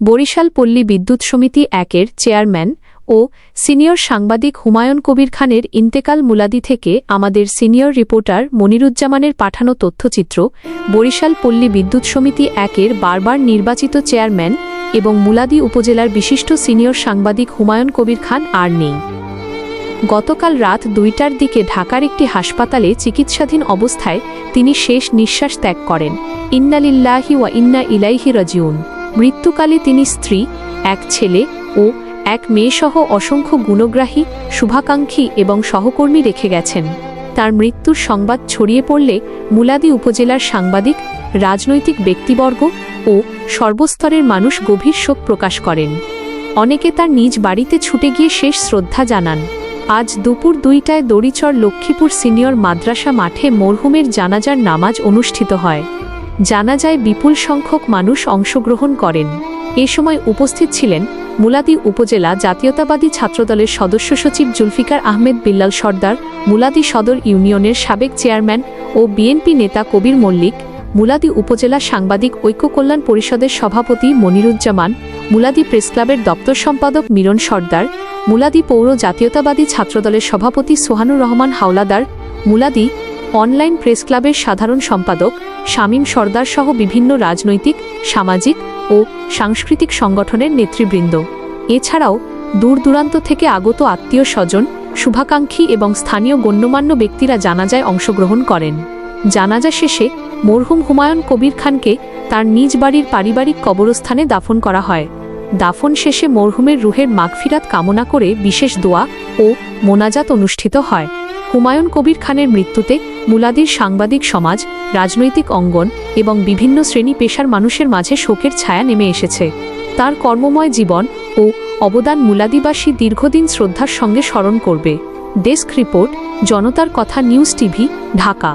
বরিশাল পল্লী বিদ্যুৎ সমিতি একের চেয়ারম্যান ও সিনিয়র সাংবাদিক হুমায়ুন কবির খানের ইন্তেকাল মুলাদি থেকে আমাদের সিনিয়র রিপোর্টার মনিরুজ্জামানের পাঠানো তথ্যচিত্র। বরিশাল পল্লী বিদ্যুৎ সমিতি একের বারবার নির্বাচিত চেয়ারম্যান এবং মুলাদি উপজেলার বিশিষ্ট সিনিয়র সাংবাদিক হুমায়ুন কবির খান আর নেই। গতকাল রাত ২টার দিকে ঢাকার একটি হাসপাতালে চিকিৎসাধীন অবস্থায় তিনি শেষ নিঃশ্বাস ত্যাগ করেন। ইন্না লিল্লাহি ওয়া ইন্না ইলাইহি রাজিউন। মৃত্যুকালে তিনি স্ত্রী, এক ছেলে ও এক মেয়েসহ অসংখ্য গুণগ্রাহী, শুভাকাঙ্ক্ষী এবং সহকর্মী রেখে গেছেন। তার মৃত্যুর সংবাদ ছড়িয়ে পড়লে মুলাদি উপজেলার সাংবাদিক, রাজনৈতিক ব্যক্তিবর্গ ও সর্বস্তরের মানুষ গভীর শোক প্রকাশ করেন। অনেকে তার নিজ বাড়িতে ছুটে গিয়ে শেষ শ্রদ্ধা জানান। আজ দুপুর ২টায় দড়িচর লক্ষ্মীপুর সিনিয়র মাদ্রাসা মাঠে মরহুমের জানাজার নামাজ অনুষ্ঠিত হয়। জানাজায় বিপুল সংখ্যক মানুষ অংশগ্রহণ করেন। এ সময় উপস্থিত ছিলেন মুলাদি উপজেলা জাতীয়তাবাদী ছাত্রদলের সদস্য সচিব জুলফিকার আহমেদ বিল্লাল সর্দার, মুলাদি সদর ইউনিয়নের সাবেক চেয়ারম্যান ও বিএনপি নেতা কবির মল্লিক, মুলাদি উপজেলা সাংবাদিক ঐক্য কল্যাণ পরিষদের সভাপতি মনিরুজ্জামান, মুলাদি প্রেসক্লাবের দপ্তর সম্পাদক মিরন সর্দার, মুলাদি পৌর জাতীয়তাবাদী ছাত্রদলের সভাপতি সোহানুর রহমান হাওলাদার, মুলাদি অনলাইন প্রেস ক্লাবের সাধারণ সম্পাদক শামীম সর্দার সহ বিভিন্ন রাজনৈতিক, সামাজিক ও সাংস্কৃতিক সংগঠনের নেতৃবৃন্দ। এছাড়াও দূর দূরান্ত থেকে আগত আত্মীয় স্বজন, শুভাকাঙ্ক্ষী এবং স্থানীয় গণ্যমান্য ব্যক্তিরা জানাজায় অংশগ্রহণ করেন। জানাজা শেষে মরহুম হুমায়ুন কবির খানকে তার নিজ বাড়ির পারিবারিক কবরস্থানে দাফন করা হয়। দাফন শেষে মরহুমের রুহের মাগফিরাত কামনা করে বিশেষ দোয়া ও মোনাজাত অনুষ্ঠিত হয়। হুমায়ুন কবির খানের মৃত্যুতে মুলাদির সাংবাদিক সমাজ, রাজনৈতিক অঙ্গন এবং বিভিন্ন শ্রেণী পেশার মানুষের মাঝে শোকের ছায়া নেমে এসেছে। তার কর্মময় জীবন ও অবদান মুলাদিবাসী দীর্ঘদিন শ্রদ্ধার সঙ্গে স্মরণ করবে। ডেস্ক রিপোর্ট, জনতার কথা নিউজ টিভি, ঢাকা।